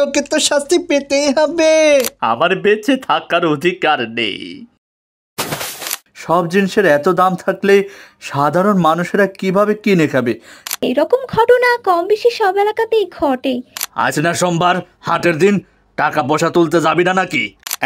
তোকে তো শাস্তি পেতেই হবে। আমার বেঁচে থাকার অধিকার নেই। সব জিনিসের এত দাম থাকলে সাধারণ মানুষেরা কিভাবে কিনে খাবে? এরকম ঘটনা কম বেশি সব এলাকাতেই ঘটে। আজ না সোমবার, হাটের দিন, টাকা পয়সা তুলতে যাবি না নাকি?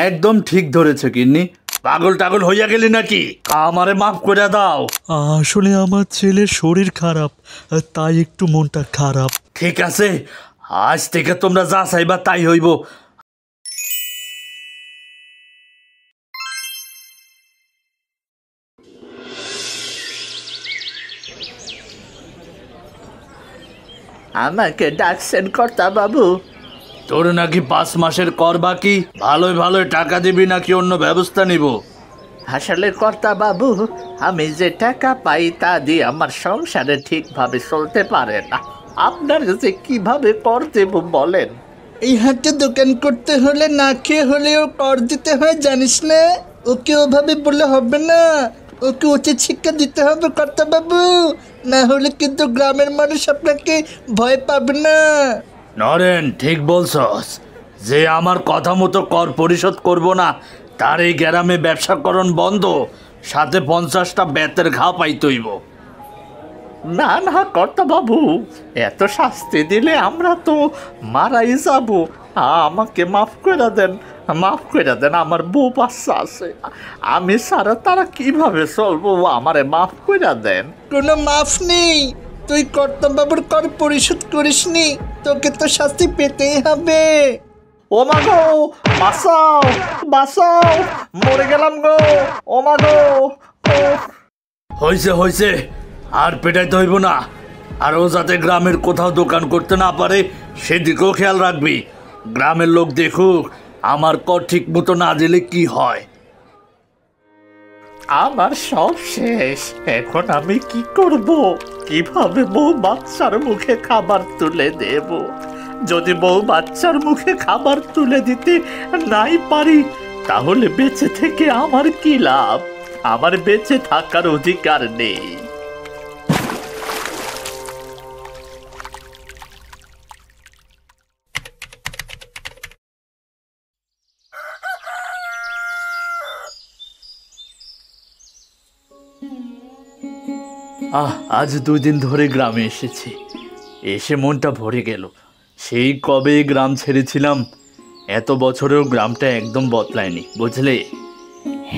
একদম ঠিক ধরেছে গিন্নি। পাগল টাগল হইয়া গেলি নাকি? আমারে মাফ করে দাও। আসলে আমার ছেলের শরীর খারাপ, তাই একটু মনটা খারাপ। ঠিক আছে, আজ থেকে তোমরা যা চাইবা তাই হইব। আমাকে ডাকছেন কর্তা বাবু? তোর নাকি 5 মাসের কর বাকি, ভালোই ভালোই টাকা দিবি নাকি অন্য ব্যবস্থা নিব? আসলে কর্তা বাবু, আমি যে টাকা পাই তা দিয়ে আমার সংসারে ঠিকভাবে চলতে পারে না। আপনার যে কিভাবে কর দেব বলেন? এই হাটে দোকান করতে হলে না খেয়ে হলেও কর দিতে হয়, জানিস না? ওকে ওভাবে বলে হবে না, ওকে উচিত শিক্ষা দিতে হবে কর্তা বাবু, না হলে কিন্তু গ্রামের মানুষ আপনাকে ভয় পাবে না। নরেন, ঠিক বলছস। যে আমার কথা মতো কর পরিশোধ করব না, তার এই গ্রামে ব্যবসাকরণ বন্ধ, সাথে 50টা বেতের ঘা পাইতইব। না না কর্তা বাবু, এত শাস্তি দিলে আমরা তো মারাই যাব। আমাকে মাফ করে দেন, মাফ করে দেন। আমার বউ বাচ্চা আছে, আমি ছাড়া তারা কিভাবে চলবো? আমারে মাফ করে দেন। কোনো মাফ নেই। তুই কর্তা বাবুর কর পরিশোধ করিসনি, তোকে তো শাস্তি পেতেই হবে। ও মা গো, বাঁচাও বাঁচাও, মরে গেলাম গো, ও মা গো। হইছে হইছে, আর পেটাইতে হইব না। আর ও যাতে গ্রামের কোথাও দোকান করতে না পারে সেদিকেও খেয়াল রাখবি। গ্রামের লোক দেখুক আমার কর ঠিক মতো না দিলে কি হয়। আমার সব শেষ, এখন আমি কি করব? কিভাবে বউ বাচ্চার মুখে খাবার তুলে দেব? যদি বউ বাচ্চার মুখে খাবার তুলে দিতে নাই পারি, তাহলে বেঁচে থেকে আমার কি লাভ? আমার বেঁচে থাকার অধিকার নেই। আজ 2 দিন ধরে গ্রামে এসেছি, এসে মনটা ভরে গেল। সেই কবে গ্রাম ছেড়েছিলাম, এত বছরেও গ্রামটা একদম বদলায়নি, বুঝলে?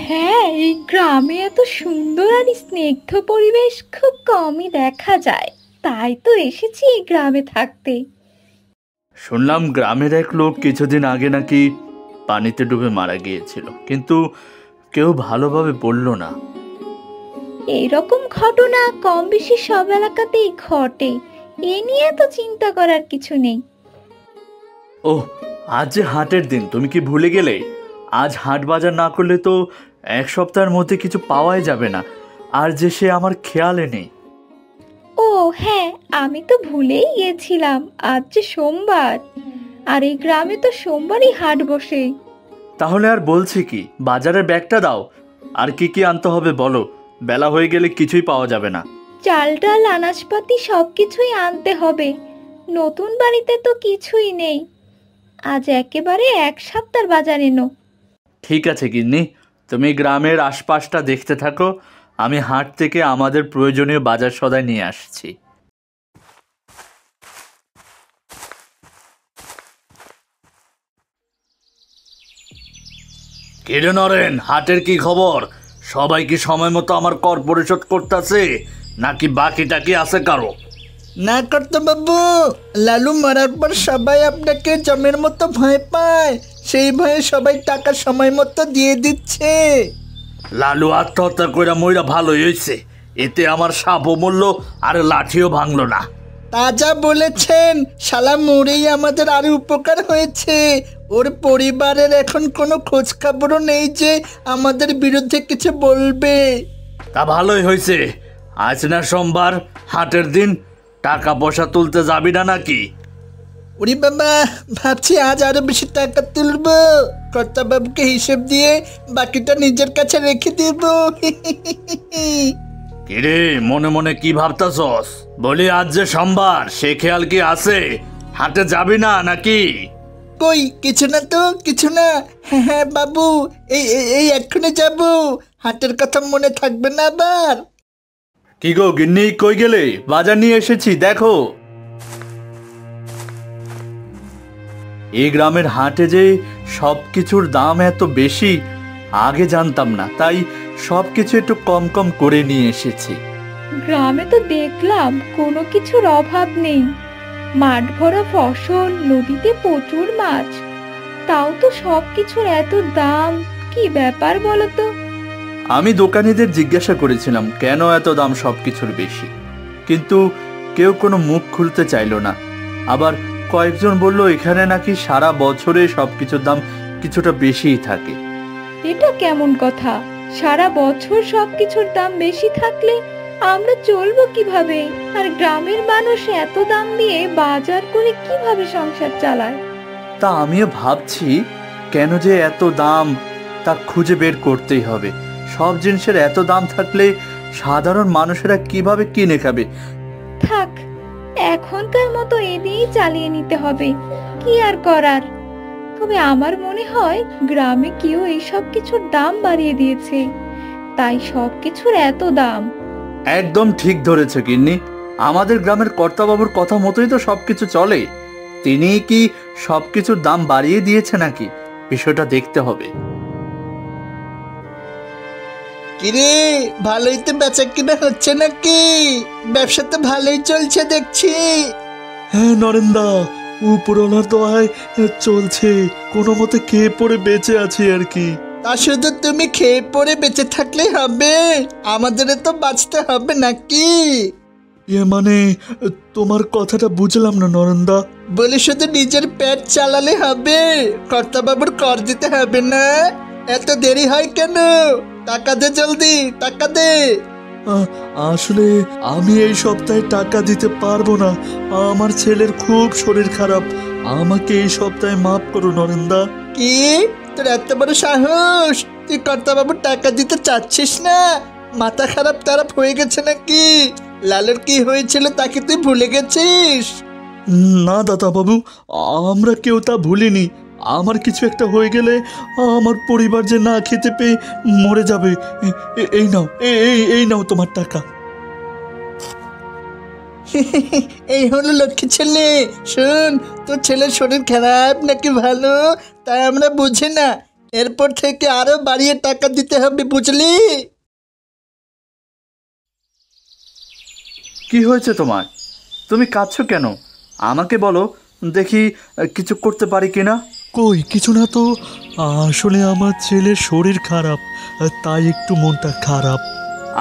হ্যাঁ, এই গ্রামে এত সুন্দর আর স্নিগ্ধ পরিবেশ খুব কমই দেখা যায়, তাই তো এসেছি এই গ্রামে থাকতে। শুনলাম গ্রামের এক লোক কিছুদিন আগে নাকি পানিতে ডুবে মারা গিয়েছিল, কিন্তু কেউ ভালোভাবে বলল না। এইরকম ঘটনা কম বেশি সব এলাকাতেই ঘটে, এ নিয়ে তো চিন্তা করার কিছু নেই। ওহ, আজ যে হাটের দিন, তুমি কি ভুলে গেলে? আজ হাট বাজার না করলে তো 1 সপ্তাহের মধ্যে কিছু পাওয়াই যাবে না। আর যে সে আমার খেয়ালে নেই। ও হ্যাঁ, আমি তো ভুলেই গিয়েছিলাম, আজ যে সোমবার, আর এই গ্রামে তো সোমবারই হাট বসে। তাহলে আর বলছি কি, বাজারের ব্যাগটা দাও। আর কি কি আনতে হবে বলো, বেলা হয়ে গেলে কিছুই পাওয়া যাবে না। চাল ডাল আনাজপাতি সবকিছুই আনতে হবে, নতুন বাড়িতে তো কিছুই নেই। আজ একেবারে 1 সপ্তাহের বাজার এনো। ঠিক আছে গিন্নি, তুমি গ্রামের আশপাশটা দেখতে থাকো, আমি হাট থেকে আমাদের প্রয়োজনীয় বাজার সদাই নিয়ে আসছি। কিরে নরেন, হাটের কি খবর? সবাই কি সময় মতো আমার কর পরিশোধ করতেছে, নাকি বাকি টাকি আছে কারো? না কর্তা বাবু, লালু মারার পর সবাই আপনাকে জমের মতো ভয় পায়, সেই ভয়ে সবাই টাকা সময় মতো দিয়ে দিচ্ছে। লালু আত্মহত্যা কইরা মইরা ভালোই হয়েছে, এতে আমার সাপও মূল্য আর লাঠিও ভাঙলো না। তা যা বলেছেন, শালা মরেই আমাদের আরো উপকার হয়েছে। ওর পরিবারের এখন কোনো খোঁজ খবরও নেই যে আমাদের বিরুদ্ধে কিছু বলবে। তা ভালোই হয়েছে, আজ না সোমবার, হাটের দিন, টাকা পয়সা তুলতে যাবি না নাকি? ওরে বাবা, ভাবছি আজ আরো বেশি টাকা তুলবো, কর্তা বাবুকে হিসেব দিয়ে বাকিটা নিজের কাছে রেখে দেব। কিরে, মনে মনে কি ভাবতাছস? বলি আজ যে সোমবার, সে খেয়াল কি আছে? হাটে যাবি না নাকি? কই কিছু না তো, কিছু না। হ্যাঁ হ্যাঁ বাবু, এই এক্ষুনি যাব। হাটের কথা মনে থাকবে না আবার। কি গো গিন্নি, কই গেলে? বাজার নিয়ে এসেছি, দেখো। এই গ্রামের হাটে যে সব কিছুর দাম এত বেশি আগে জানতাম না, তাই সব কিছু একটু কম কম করে নিয়ে এসেছি। গ্রামে তো দেখলাম কোনো কিছুর অভাব নেই, মাঠ ভরা ফসল, নদীতে প্রচুর মাছ, তাও তো সব কিছুর এত দাম, কি ব্যাপার বলো তো? আমি দোকানীদের জিজ্ঞাসা করেছিলাম কেন এত দাম সব কিছুর বেশি, কিন্তু কেউ কোনো মুখ খুলতে চাইলো না। আবার কয়েকজন বলল এখানে নাকি সারা বছরে সব কিছুর দাম কিছুটা বেশিই থাকে। এটা কেমন কথা? সারা বছর সবকিছুর দাম বেশি থাকলে আমরা চলবো কিভাবে? আর গ্রামের মানুষ এত দাম দিয়ে বাজার করে কিভাবে সংসার চালায়? তা আমিও ভাবছি কেন যে এত দাম তা খুঁজে বের করতেই হবে। সব জিনিসের এত দাম থাকলে সাধারণ মানুষেরা কিভাবে কিনে খাবে? থাক, এখনকার মতো এ দিয়েই চালিয়ে নিতে হবে, কি আর করার। তবে আমার মনে হয় গ্রামে কেউ এইসব কিছুর দাম বাড়িয়ে দিয়েছে, তাই সবকিছুর এত দাম। একদম ঠিক ধরেছে গিন্নি, আমাদের গ্রামের কর্তাবাবুর কথা মতোই তো সবকিছু চলে। তিনি কি সবকিছুর দাম বাড়িয়ে দিয়েছে নাকি, বিষয়টা দেখতে হবে। কিরে, ভালোই তো বেচা কিনা হচ্ছে নাকি? ব্যবসা তো ভালোই চলছে দেখছি। হ্যাঁ নরেন্দা, উপরওয়ালার দোয়ায় চলছে, কোনো মতে খেয়ে পড়ে বেঁচে আছি আর কি। তা শুধু তুমি খেয়ে পড়ে বেঁচে থাকলে হবে? আমাদের তো বাঁচতে হবে নাকি? মানে তোমার কথাটা বুঝলাম না নরেন্দা। বলে শুধু নিজের পেট চালালে হবে? কর্তাবাবুর কর দিতে হবে না? এত দেরি হয় কেন? টাকা দে, জলদি টাকা দে। আসলে আমি এই সপ্তাহে টাকা দিতে পারবো না, আমার ছেলের খুব শরীর খারাপ, আমাকে এই সপ্তাহে মাফ করো নরেন্দা। কি, তোর এত বড় সাহস? তুই কর্তাবাবুর টাকা দিতে চাচ্ছিস না? মাথা খারাপ টারাপ হয়ে গেছে নাকি? লালের কি হয়েছিল তাকে তুই ভুলে গেছিস? না দাদা বাবু, আমরা কেউ তা ভুলিনি। আমার কিছু একটা হয়ে গেলে আমার পরিবার যে না খেতে পেয়ে মরে যাবে। এই নাও, এই নাও তোমার টাকা। এই হলো লক্ষ্মী ছেলে। শোন, তোর ছেলের শরীর খারাপ নাকি ভালো তাই আমরা বুঝি না, এরপর থেকে আরো বাড়িয়ে টাকা দিতে হবে, বুঝলি? কি হয়েছে তোমার? তুমি কাঁদছো কেন? আমাকে বলো দেখি কিছু করতে পারি কিনা। কই কিছু না তো, আসলে আমার ছেলের শরীর খারাপ, তাই একটু মনটা খারাপ।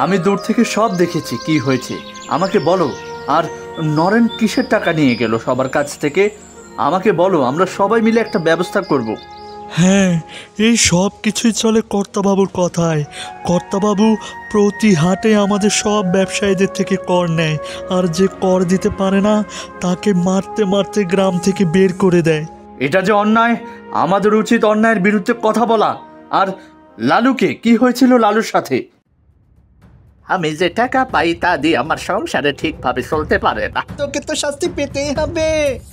আমি দূর থেকে সব দেখেছি কি হয়েছে, আমাকে বলো। আর নরেন কিসের টাকা নিয়ে গেল সবার কাছ থেকে? আমাকে বলো, আমরা সবাই মিলে একটা ব্যবস্থা করব। হ্যাঁ, এই সব কিছুই চলে কর্তাবাবুর কথায়। কর্তাবাবু প্রতি হাটে আমাদের সব ব্যবসায়ীদের থেকে কর নেয়, আর যে কর দিতে পারে না তাকে মারতে মারতে গ্রাম থেকে বের করে দেয়। এটা যে অন্যায়, আমাদের উচিত অন্যায়ের বিরুদ্ধে কথা বলা। আর লালুকে কি হয়েছিল লালুর সাথে? আমি যে টাকা পাই তা দিয়ে আমার সংসারে ঠিকভাবে চলতে পারে না। তোকে তো শাস্তি পেতেই হবে।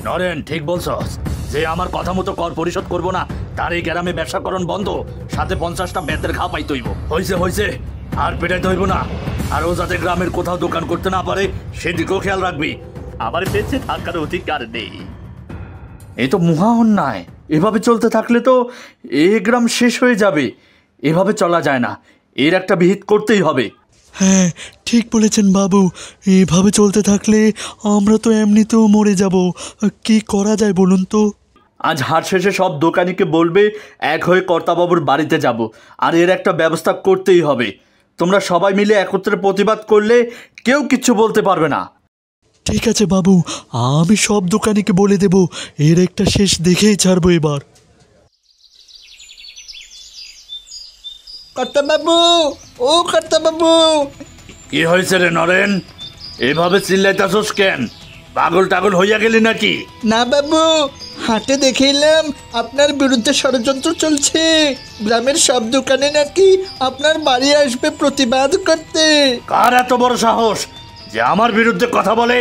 নরেন ঠিক বলছস, যে আমার কথা মতো কর পরিশোধ করব না তার এই গ্রামে ব্যবসাকরণ বন্ধ, সাথে 50টা বেতের ঘা পাইতে হইব। হয়েছে, আর পেটাইতে হইব না। আর ও যাতে গ্রামের কোথাও দোকান করতে না পারে সেদিকেও খেয়াল রাখবি। আমার বেঁচে থাকার অধিকার নেই। এই তো মহা অন্যায়। এভাবে চলতে থাকলে তো এই গ্রাম শেষ হয়ে যাবে। এভাবে চলা যায় না, এর একটা বিহিত করতেই হবে। হ্যাঁ ঠিক বলেছেন বাবু, এভাবে চলতে থাকলে আমরা তো এমনিতেও মরে যাব। কি করা যায় বলুন তো? আজ হাট শেষে সব দোকানিকে বলবে এক হয়ে কর্তাবাবুর বাড়িতে যাব, আর এর একটা ব্যবস্থা করতেই হবে। তোমরা সবাই মিলে একত্রে প্রতিবাদ করলে কেউ কিচ্ছু বলতে পারবে না। ঠিক আছে বাবু, আমি সব দোকানিকে বলে দেব, এর একটা শেষ দেখেই ছাড়বো এবার। কর্তাবাবু, ও কর্তাবাবু। কি হয়েছে রে নরেন? এভাবে চিল্লাইতাছস কেন? পাগল টাগল হইয়া গেলি নাকি? না বাবু, হাটে দেখিলাম আপনার বিরুদ্ধে ষড়যন্ত্র চলছে। গ্রামের সব দোকানে নাকি আপনার বাড়ি আসবে প্রতিবাদ করতে। কার এত বড় সাহস যে আমার বিরুদ্ধে কথা বলে?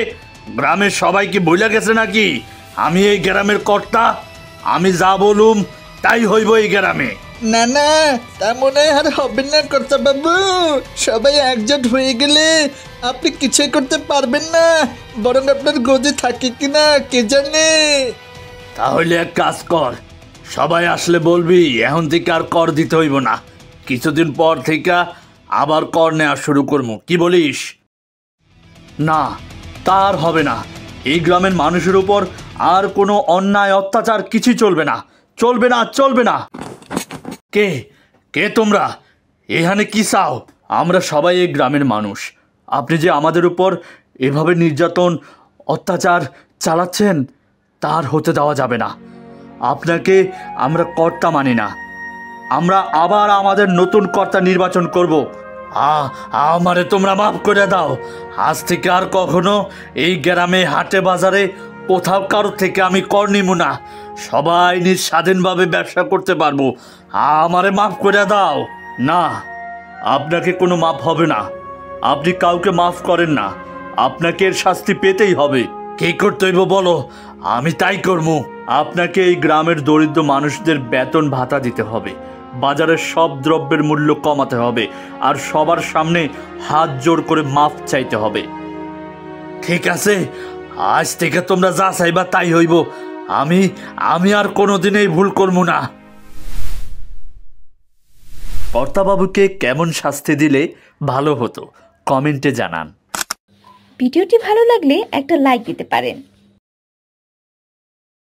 গ্রামের সবাই কি বইলা গেছে নাকি আমি এই গ্রামের কর্তা? আমি যা বলুম তাই হইব এই গ্রামে। না না, তা মনে হয় আর হবে না কর্তা বাবু। সবাই একজোট হয়ে গেলে আপনি কিছুই করতে পারবেন না, বরং আপনার গদি থাকে কিনা কে জানে। তাহলে এক কাজ কর, সবাই আসলে বলবি এখন থেকে আর কর দিতে হইব না, কিছুদিন পর থেকে আবার কর নেওয়া শুরু করবো, কি বলিস? না, তার হবে না। এই গ্রামের মানুষের উপর আর কোনো অন্যায় অত্যাচার কিছু চলবে না, চলবে না, চলবে না। কে কে তোমরা? এখানে কি চাও? আমরা সবাই এই গ্রামের মানুষ। আপনি যে আমাদের উপর এভাবে নির্যাতন অত্যাচার চালাচ্ছেন তার হতে দেওয়া যাবে না। আপনাকে আমরা কর্তা মানি না। আমরা আবার আমাদের নতুন কর্তা নির্বাচন করব। আমারে তোমরা মাফ করে দাও। আজ থেকে আর কখনো এই গ্রামে হাটে বাজারে কোথাও কারোর থেকে আমি কর নিব না। সবাই নিজ স্বাধীনভাবে ব্যবসা করতে পারবো। আমারে মাফ করে দাও। না, আপনাকে কোনো মাফ হবে না। আপনি কাউকে মাফ করেন না, আপনাকে এর শাস্তি পেতেই হবে। কি করতে হইব বলো, আমি তাই করবো। আপনাকে এই গ্রামের দরিদ্র মানুষদের বেতন ভাতা দিতে হবে, বাজারের সব দ্রব্যের মূল্য কমাতে হবে, আর সবার সামনে হাত জোড় করে মাফ চাইতে হবে। ঠিক আছে, আজ থেকে তোমরা যা চাইবা তাই হইব। আমি আর কোনোদিনই ভুল করবো না। কর্তাবাবুকে কেমন শাস্তি দিলে ভালো হতো কমেন্টে জানান। ভিডিওটি ভালো লাগলে একটা লাইক দিতে পারেন।